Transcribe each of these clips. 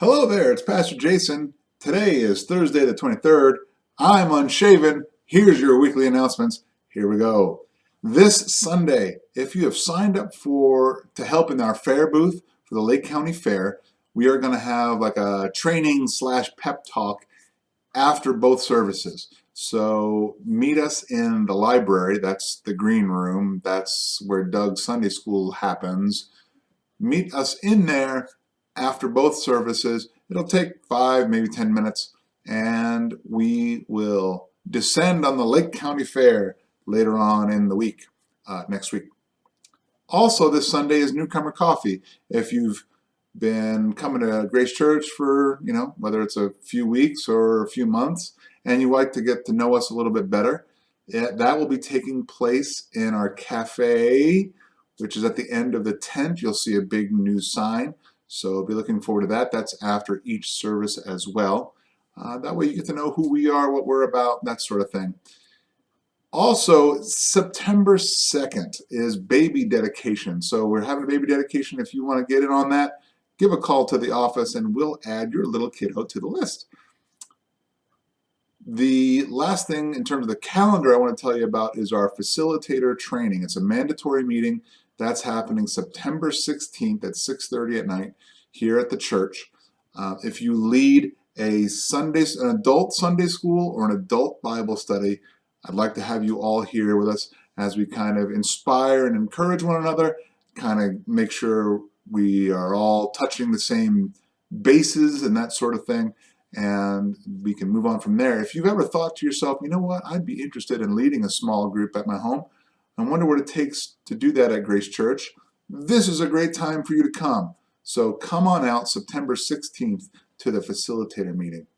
Hello there, it's Pastor Jason. Today is Thursday the 23rd. I'm unshaven. Here's your weekly announcements. Here we go. This Sunday, if you have signed up to help in our fair booth for the Lake County Fair, we are going to have like a training slash pep talk after both services. So meet us in the library. That's the green room. That's where Doug's Sunday school happens. Meet us in there after both services. It'll take 5, maybe 10 minutes, and we will descend on the Lake County Fair later on in the week, next week. Also, this Sunday is Newcomer Coffee. If you've been coming to Grace Church for, whether it's a few weeks or a few months, and you like to get to know us a little bit better, that will be taking place in our cafe, which is at the end of the tent. You'll see a big new sign. So be looking forward to that. That's after each service as well. That way you get to know who we are, what we're about, that sort of thing. Also, September 2nd is baby dedication. So we're having a baby dedication. If you want to get in on that, give a call to the office and we'll add your little kiddo to the list. The last thing in terms of the calendar I want to tell you about is our facilitator training. It's a mandatory meeting. That's happening September 16th at 6:30 at night here at the church. If you lead an adult Sunday school or an adult Bible study, I'd like to have you all here with us as we kind of inspire and encourage one another, kind of make sure we are all touching the same bases and that sort of thing, and we can move on from there. If you've ever thought to yourself, you know what, I'd be interested in leading a small group at my home, I wonder what it takes to do that at Grace Church, this is a great time for you to come. So come on out September 16th to the facilitator meeting.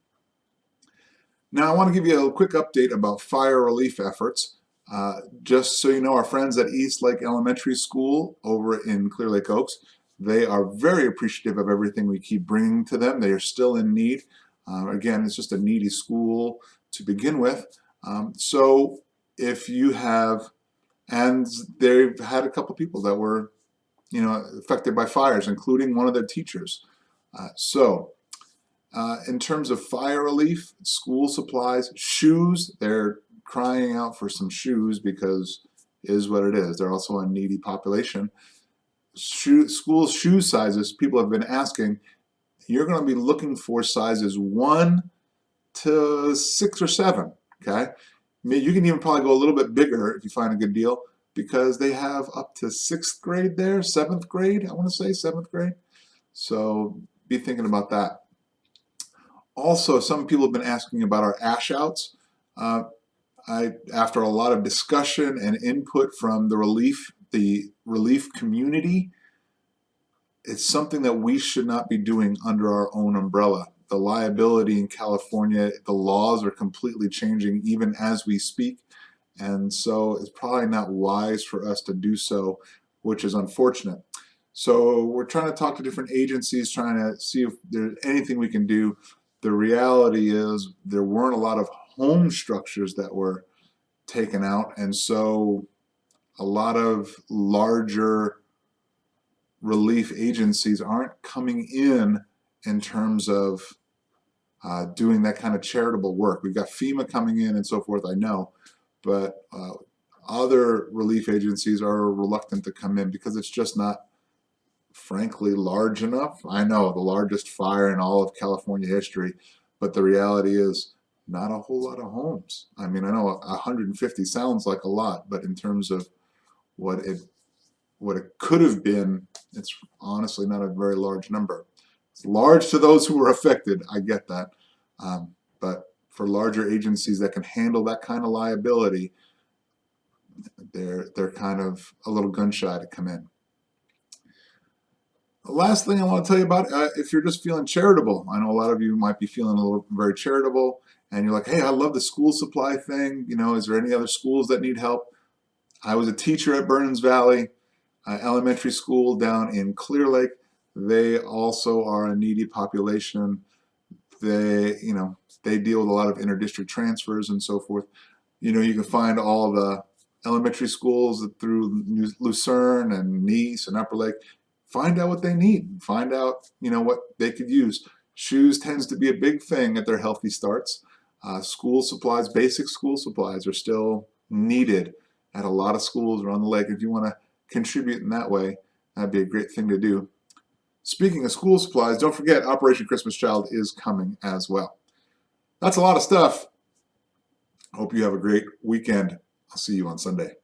Now I want to give you a quick update about fire relief efforts. Just so you know, our friends at East Lake Elementary School over in Clear Lake Oaks, they are very appreciative of everything we keep bringing to them. They are still in need. Again, it's just a needy school to begin with. So if you have, and they've had a couple people that were, affected by fires, including one of their teachers. In terms of fire relief, school supplies, shoes, they're crying out for some shoes because it is what it is. They're also a needy population. School shoe sizes, people have been asking, you're going to be looking for sizes 1 to 6 or 7, okay? You can even probably go a little bit bigger if you find a good deal, because they have up to 6th grade there, 7th grade, I want to say 7th grade. So be thinking about that. Also, some people have been asking about our ash outs. After a lot of discussion and input from the relief community, it's something that we should not be doing under our own umbrella. The liability in California, the laws are completely changing even as we speak, and so it's probably not wise for us to do so, which is unfortunate. So we're trying to talk to different agencies, trying to see if there's anything we can do. The reality is there weren't a lot of home structures that were taken out, and so a lot of larger relief agencies aren't coming in terms of doing that kind of charitable work. We've got FEMA coming in and so forth, I know, but other relief agencies are reluctant to come in because it's just not, frankly, large enough. I know, the largest fire in all of California history, but the reality is not a whole lot of homes. I mean, I know 150 sounds like a lot, but in terms of what it could have been, it's honestly not a very large number. It's large to those who were affected, I get that, but for larger agencies that can handle that kind of liability, they're kind of a little gun shy to come in. The last thing I want to tell you about, if you're just feeling charitable, I know a lot of you might be feeling a little very charitable, and you're like, hey, I love the school supply thing. Is there any other schools that need help? I was a teacher at Burnins Valley Elementary School down in Clear Lake. They also are a needy population. They deal with a lot of interdistrict transfers and so forth. You can find all the elementary schools through Lucerne and Nice and Upper Lake. Find out what they need. Find out, what they could use. Shoes tends to be a big thing at their healthy starts. School supplies, basic school supplies are still needed at a lot of schools around the lake. If you want to contribute in that way, that'd be a great thing to do. Speaking of school supplies, don't forget Operation Christmas Child is coming as well. That's a lot of stuff. Hope you have a great weekend. I'll see you on Sunday.